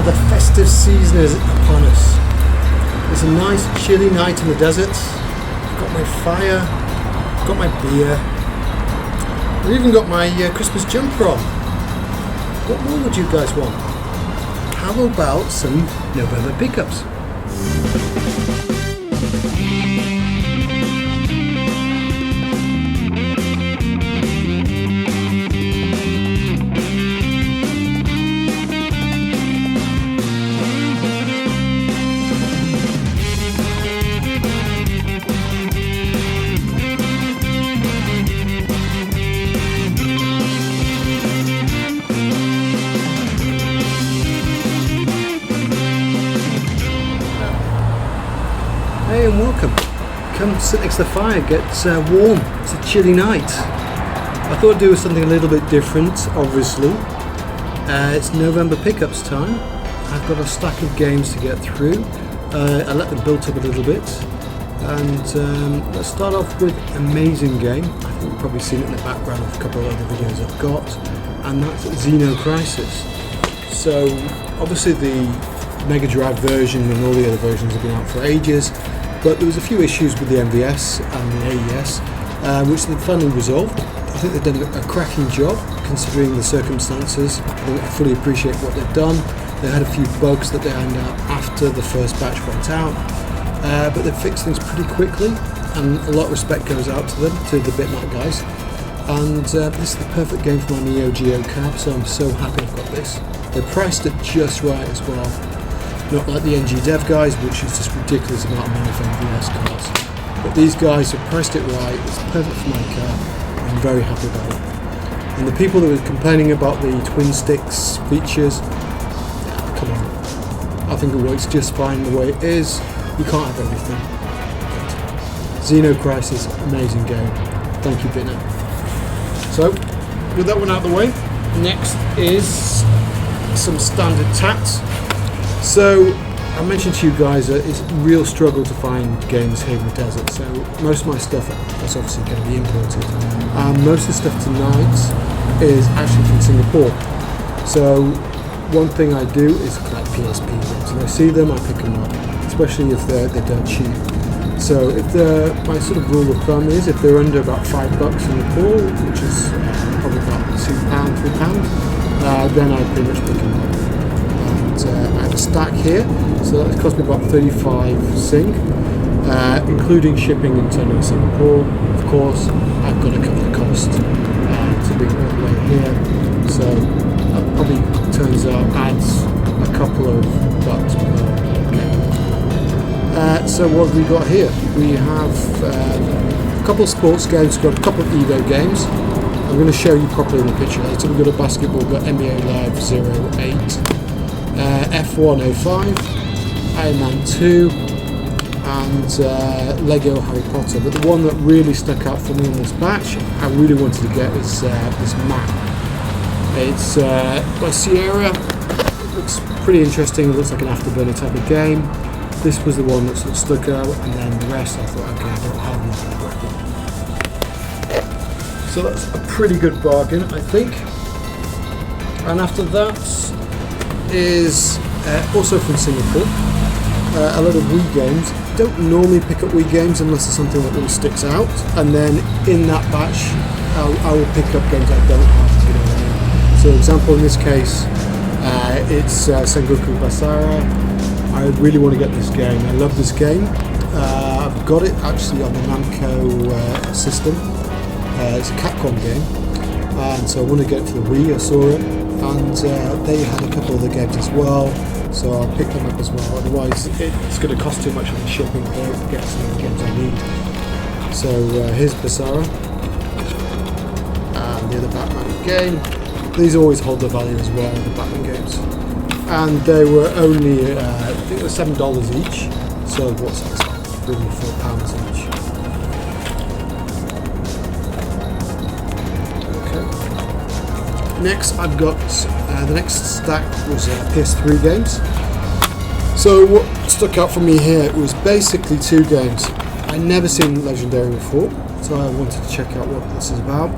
The festive season is upon us. It's a nice chilly night in the desert. I've got my fire, I've got my beer, I've even got my Christmas jumper on. What more would you guys want? How about some November pickups? Hey and welcome. Come sit next to the fire, get warm. It's a chilly night. I thought I'd do something a little bit different, obviously. It's November pickups time. I've got a stack of games to get through. I let them build up a little bit. And let's start off with Amazing Game. I think you've probably seen it in the background of a couple of other videos I've got. And that's Xeno Crisis. So obviously the Mega Drive version and all the other versions have been out for ages. But there was a few issues with the MVS and the AES, which they've finally resolved. I think they've done a cracking job considering the circumstances. I fully appreciate what they've done. They had a few bugs that they ironed out after the first batch went out, but they've fixed things pretty quickly, and a lot of respect goes out to them, to the Bitmap guys. And this is the perfect game for my Neo Geo cab, so I'm so happy I've got this. They priced it just right as well. Not like the NG Dev guys, which is just ridiculous amount of money for MVS cars. But these guys have priced it right, it's perfect for my car, I'm very happy about it. And the people that were complaining about the twin sticks features, come on. I think it works just fine the way it is. You can't have everything. Xeno Crisis, amazing game. Thank you, Bitner. So, with that one out of the way, next is some standard tats. So, I mentioned to you guys that it's a real struggle to find games here in the desert, so most of my stuff is obviously going to be imported. Most of the stuff tonight is actually from Singapore. So, one thing I do is collect Psp Games, and I see them, I pick them up, especially if they're dirt cheap. So, if my sort of rule of thumb is if they're under about $5 Singapore, which is probably about £2, £3, then I pretty much pick them up. I have a stack here, so that cost me about 35 Sing, including shipping internally to Singapore. Of course, I've got to cover the cost to bring it all the way here, so that probably turns out adds a couple of bucks per game. So what have we got here? We have a couple of sports games, we've got a couple of Evo games. I'm going to show you properly in the picture later. We've got a basketball, we've got NBA Live 08. F105, Iron Man 2, and Lego Harry Potter. But the one that really stuck out for me in this batch, I really wanted to get, is this map. It's by Sierra. It looks pretty interesting. It looks like an afterburner type of game. This was the one that sort of stuck out, and then the rest I thought, okay, I don't have anything. So that's a pretty good bargain, I think. And after that is also from Singapore, a lot of Wii games. Don't normally pick up Wii games unless there's something that really sticks out, and then in that batch I will pick up games I don't have, you know what I mean. So example in this case, it's Sengoku Basara. I really want to get this game. I love this game. I've got it actually on the Namco system. It's a Capcom game, and so I want to get it for the Wii. I saw it, and they had a couple of the games as well, so I'll pick them up as well. Otherwise, it's going to cost too much on the shipping to get some of the games I need. So here's Basara, and the other Batman game. These always hold their value as well, the Batman games. And they were only, I think it was $7 each. So what's that? Really £4 each. Next, I've got the next stack was Ps3 Games. So what stuck out for me here was basically two games. I'd never seen Legendary before, so I wanted to check out what this is about.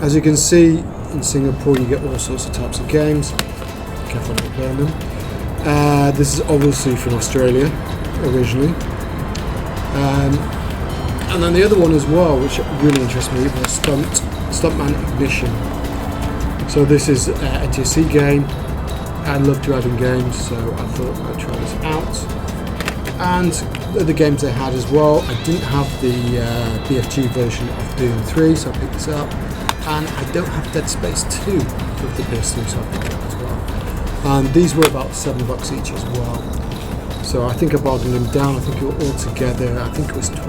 As you can see, in Singapore you get all sorts of types of games. Careful not to burn them. This is obviously from Australia originally. And then the other one as well, which really interests me, was Stuntman Ignition. So this is a Psp game. I love driving games, so I thought I'd try this out. And the games they had as well. I didn't have the BFG version of Doom 3, so I picked this up. And I don't have Dead Space 2 for the PS3, so I picked it up as well. And these were about $7 each as well. So I think I bargained them down. I think it all together, I think it was 20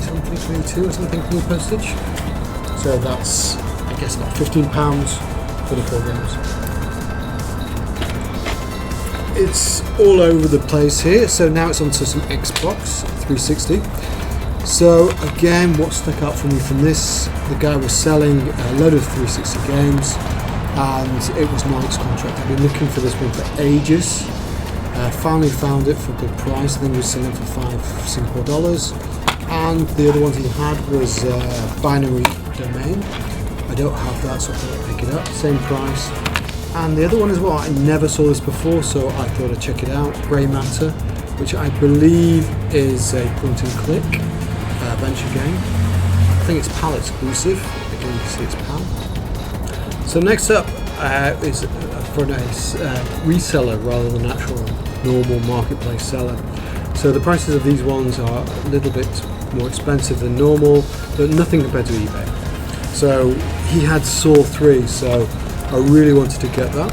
something, 22 or something for the postage. So that's, I guess, about £15 for the 4 games. It's all over the place here. So now it's onto some Xbox 360. So again, what stuck out for me from this, the guy was selling a load of 360 games, and it was Knight's contract. I've been looking for this one for ages. Finally found it for a good price. I think he was selling for $5 and the other ones he had was Binary Domain. I don't have that, so I thought I'd pick it up. Same price. And the other one as well, I never saw this before, so I thought I'd check it out. Grey Matter, which I believe is a point and click adventure game. I think it's PAL exclusive. Again, you can see it's PAL. So next up is for a reseller rather than actual normal marketplace seller. So the prices of these ones are a little bit more expensive than normal, but nothing compared to eBay. So he had Saw 3, so I really wanted to get that.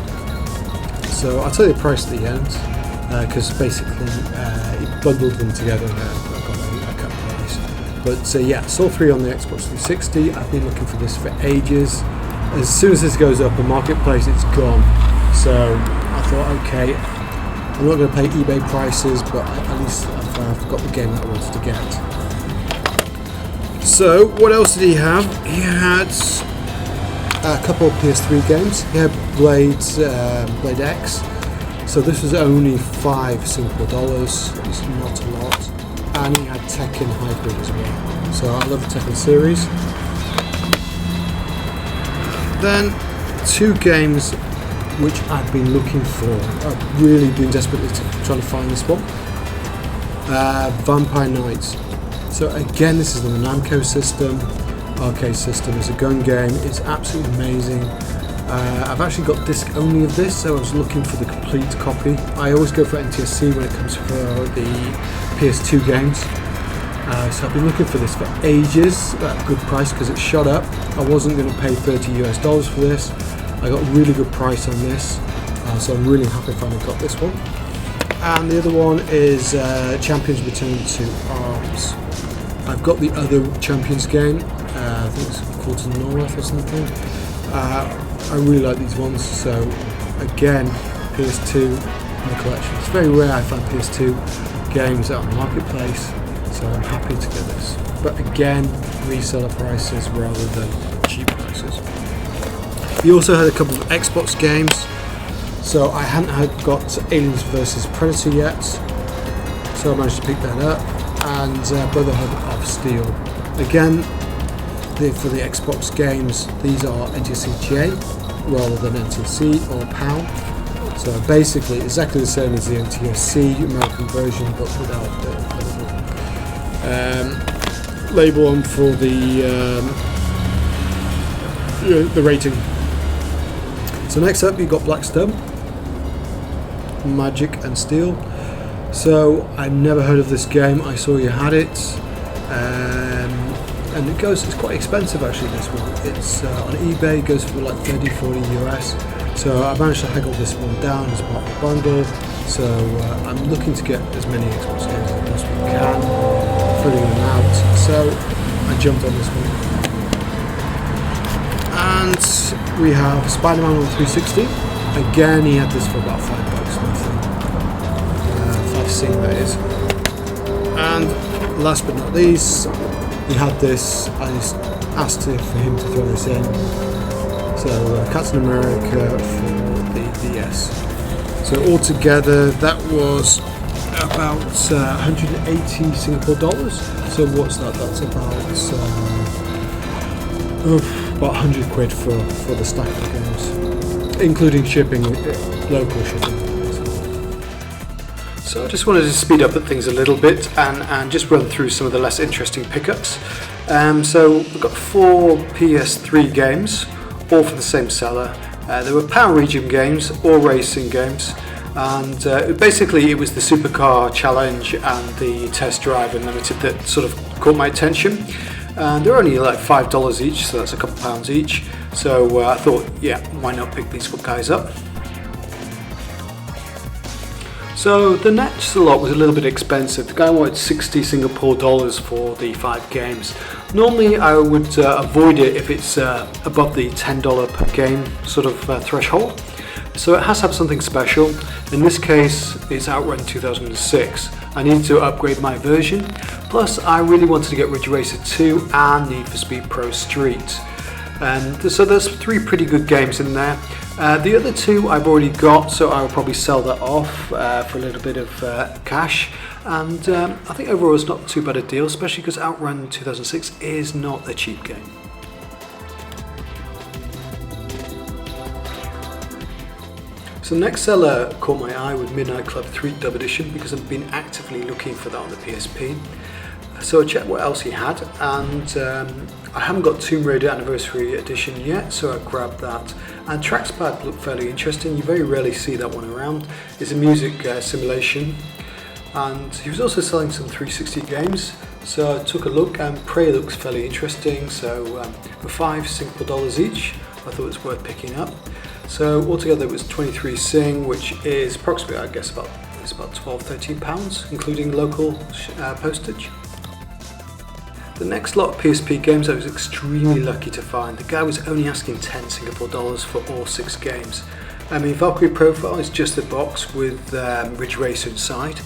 So I'll tell you the price at the end, because basically he bundled them together and I got a cut price. But yeah, Saw 3 on the Xbox 360, I've been looking for this for ages. As soon as this goes up on Marketplace, it's gone. So I thought, okay, I'm not going to pay eBay prices, but at least I've got the game that I wanted to get. So what else did he have? He had a couple of Ps3 games. He had Blade X. So this was only $5 simple dollars. It's not a lot. And he had Tekken Hybrid as well. So I love the Tekken series. Then 2 games which I've been looking for. I've really been desperately trying to find this one. Vampire Knights. So again, this is the Namco system, arcade system. It's a gun game. It's absolutely amazing. I've actually got disc only of this, so I was looking for the complete copy. I always go for NTSC when it comes for the PS2 games. So I've been looking for this for ages at a good price because it shot up. I wasn't going to pay $30 for this. I got a really good price on this, so I'm really happy I finally got this one. And the other one is Champions Return to Arms. I've got the other Champions game, I think it's called North or something. I really like these ones, so again, PS2 in the collection. It's very rare I find PS2 games out on the marketplace, so I'm happy to get this. But again, reseller prices rather than cheap prices. He also had a couple of Xbox games. So I hadn't got Aliens vs Predator yet, so I managed to pick that up, and Brotherhood of Steel. Again, for the Xbox games, these are NTSC-J rather than NTSC or PAL. So basically exactly the same as the NTSC American version, but without the label on for the rating. So next up, you've got Blackstone, Magic and Steel. So I've never heard of this game. I saw you had it, and it's quite expensive actually. This one, it's on eBay, it goes for like 30-40 US. So I managed to haggle this one down as part of the bundle. So I'm looking to get as many Xbox games as I possibly can, filling them out. So I jumped on this one. And we have Spider-Man on 360. Again, he had this for about $5, nothing. 5C that is. And last but not least, he had this. I just asked for him to throw this in. So Captain America for the DS. So altogether, that was about 180 Singapore dollars. So what's that? That's about 100 quid for the stack of games, including shipping, local shipping. So I just wanted to speed up things a little bit and just run through some of the less interesting pickups. So we've got 4 Ps3 games, all for the same seller. They were Power Region games, all racing games, and basically it was the Supercar Challenge and the Test Drive Unlimited that sort of caught my attention. And they're only like $5 each, so that's a couple pounds each. So I thought, yeah, why not pick these guys up? So the next lot was a little bit expensive. The guy wanted 60 Singapore dollars for the 5 games. Normally I would avoid it if it's above the $10 per game sort of threshold. So it has to have something special. In this case, it's Outrun 2006. I needed to upgrade my version. Plus, I really wanted to get Ridge Racer 2 and Need for Speed Pro Street. And so there's 3 pretty good games in there. The other 2 I've already got, so I'll probably sell that off for a little bit of cash. And I think overall it's not too bad a deal, especially because Outrun 2006 is not a cheap game. So the next seller caught my eye with Midnight Club 3 Dub Edition because I've been actively looking for that on the PSP. So I checked what else he had, and I haven't got Tomb Raider Anniversary Edition yet, so I grabbed that. And Trackspad looked fairly interesting. You very rarely see that one around. It's a music simulation, and he was also selling some 360 games. So I took a look, and Prey looks fairly interesting. So for $5 Singapore dollars each, I thought it was worth picking up. So altogether it was 23 Sing, which is approximately, I guess, about £12–13, including local postage. The next lot of PSP games I was extremely lucky to find. The guy was only asking 10 Singapore dollars for all 6 games. I mean, Valkyrie Profile is just a box with Ridge Racer inside,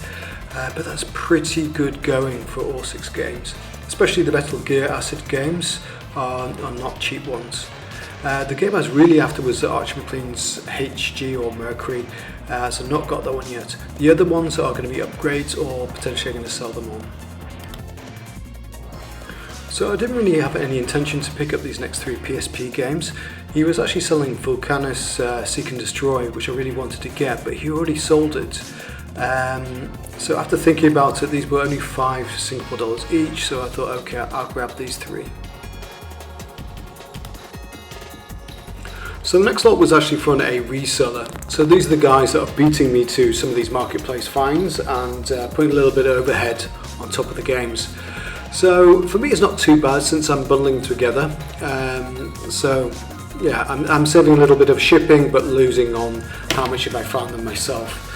but that's pretty good going for all 6 games. Especially the Metal Gear Acid games are not cheap ones. The game I was really after was Arch McLean's HG or Mercury, so I've not got that one yet. The other ones are going to be upgrades or potentially I'm going to sell them all. So I didn't really have any intention to pick up these next 3 PSP games. He was actually selling Vulcanus Seek and Destroy, which I really wanted to get, but he already sold it. So after thinking about it, these were only $5 Singapore dollars each, so I thought, okay, I'll grab these 3. So the next lot was actually from a reseller. So these are the guys that are beating me to some of these marketplace finds and putting a little bit of overhead on top of the games. So for me it's not too bad since I'm bundling together. So yeah, I'm saving a little bit of shipping but losing on how much if I found them myself.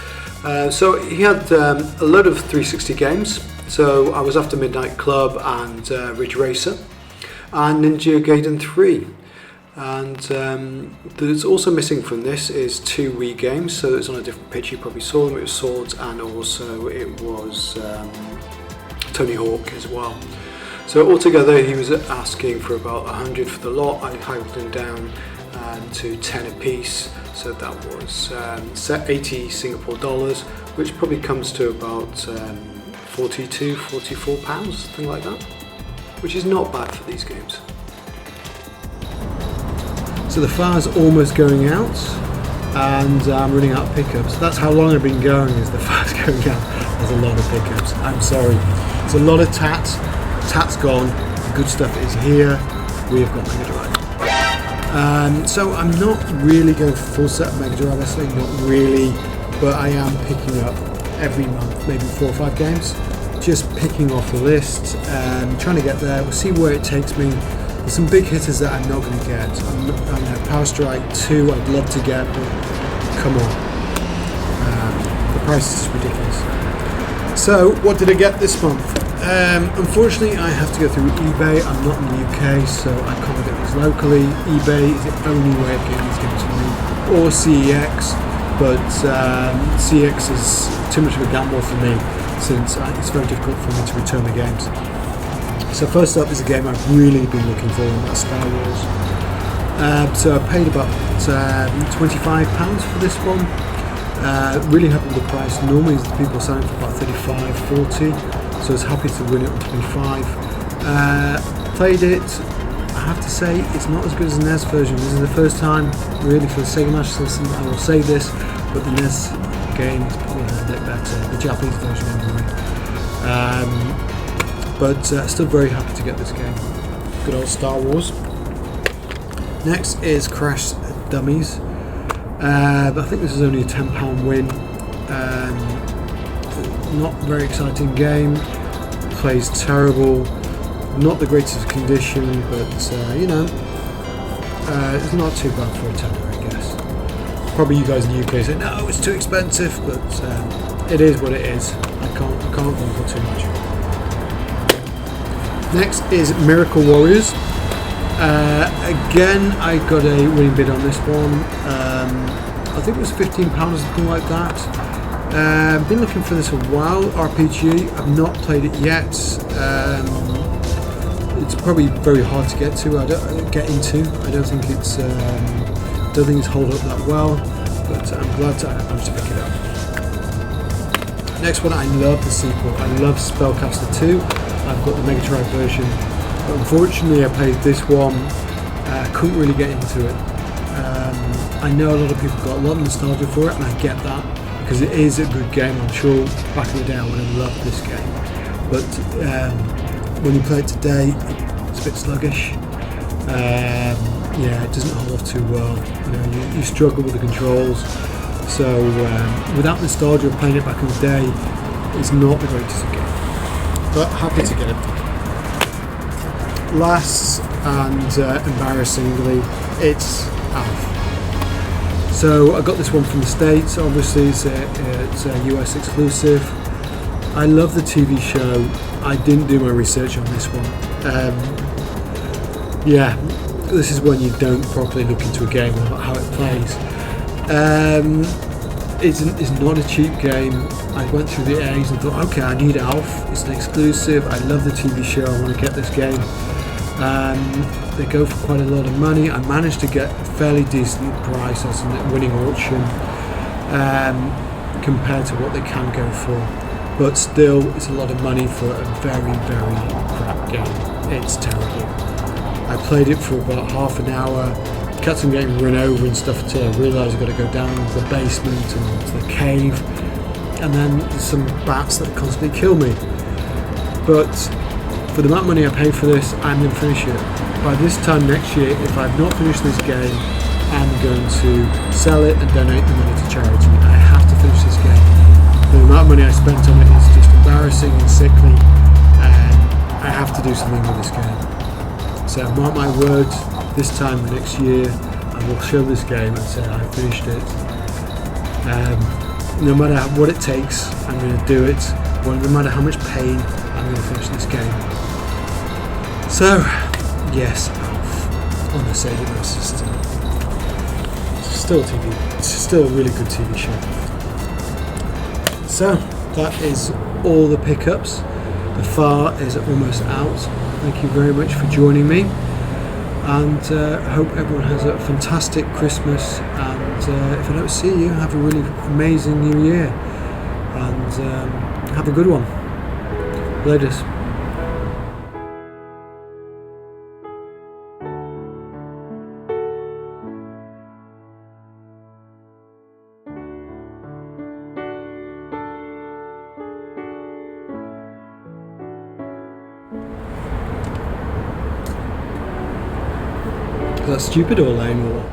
So he had a load of 360 games. So I was after Midnight Club and Ridge Racer and Ninja Gaiden 3. And there's also missing from this is 2 Wii games, so it's on a different pitch. You probably saw them. It was Swords and also it was Tony Hawk as well. So altogether he was asking for about 100 for the lot. I hiked them down to 10 a piece, so that was 80 Singapore dollars, which probably comes to about £42–44, something like that, which is not bad for these games. So the fire's almost going out and I'm running out of pickups. That's how long I've been going, is the fire's going out. There's a lot of pickups. I'm sorry. There's a lot of tats. Tat's gone. The good stuff is here. We have got Mega Drive. So I'm not really going for full set of Mega Drive. I say not really, but I am picking up every month, maybe 4 or 5 games. Just picking off the list and trying to get there. We'll see where it takes me. There's some big hitters that I'm not going to get. Power Strike 2 I'd love to get, but come on. The price is ridiculous. So, what did I get this month? Unfortunately, I have to go through eBay. I'm not in the UK, so I can't get these locally. eBay is the only way of getting these games to me. Or CEX, but CEX is too much of a gamble for me, since it's very difficult for me to return the games. So first up is a game I've really been looking for, and that's Star Wars. So I paid about £25 for this one. Really happy with the price. Normally people are selling for about 35, 40, so I was happy to win it on 25. Played it. I have to say it's not as good as the NES version. This is the first time really for the Sega Master System, I will say this, but the NES game. It's probably a bit better, the Japanese version anyway. But still very happy to get this game. Good old Star Wars. Next is Crash Dummies. I think this is only a £10 win. Not a very exciting game. Plays terrible. Not the greatest condition, but you know, it's not too bad for a tenner, I guess. Probably you guys in the UK say no, it's too expensive, but it is what it is. I can't grumble too much. Next is Miracle Warriors. Again, I got a winning bid on this one. I think it was £15 or something like that. Been looking for this a while. RPG. I've not played it yet. It's probably very hard to get to. I don't think it's hold up that well. But I'm glad I managed to pick it up. Next one, I love the sequel. I love Spellcaster 2. I've got the Mega Drive version. But unfortunately, I played this one. Couldn't really get into it. I know a lot of people got a lot of nostalgia for it, and I get that because it is a good game. I'm sure back in the day I would have loved this game, but when you play it today, it's a bit sluggish. Yeah, it doesn't hold off too well. You know, you struggle with the controls. So without nostalgia of playing it back in the day, it's not the greatest game. But happy to get it. Last and embarrassingly, it's Alf. So I got this one from the States. Obviously, it's a US exclusive. I love the TV show. I didn't do my research on this one. Yeah, this is when you don't properly look into a game or how it plays. It's not a cheap game. I went through the A's and thought, okay, I need Alf. It's an exclusive. I love the TV show. I want to get this game. They go for quite a lot of money. I managed to get a fairly decent price as a winning auction compared to what they can go for. But still, it's a lot of money for a very, very crap game. It's terrible. I played it for about half an hour, kept on getting run over and stuff until I realised I've got to go down to the basement and to the cave, and then there's some bats that constantly kill me. But for the amount of money I paid for this, I'm going to finish it. By this time next year, if I've not finished this game, I'm going to sell it and donate the money to charity. I have to finish this game. The amount of money I spent on it is just embarrassing and sickly, and I have to do something with this game. So mark my words, this time next year I will show this game and say I finished it. No matter what it takes, I'm going to do it. No matter how much pain, I'm going to finish this game. So, yes, Alf on the Sega Mastersystem. It's still a really good TV show. So, that is all the pickups. The FAR is almost out. Thank you very much for joining me, and hope everyone has a fantastic Christmas, and if I don't see you, have a really amazing New Year, and have a good one. Laters. Is that stupid or lame or what?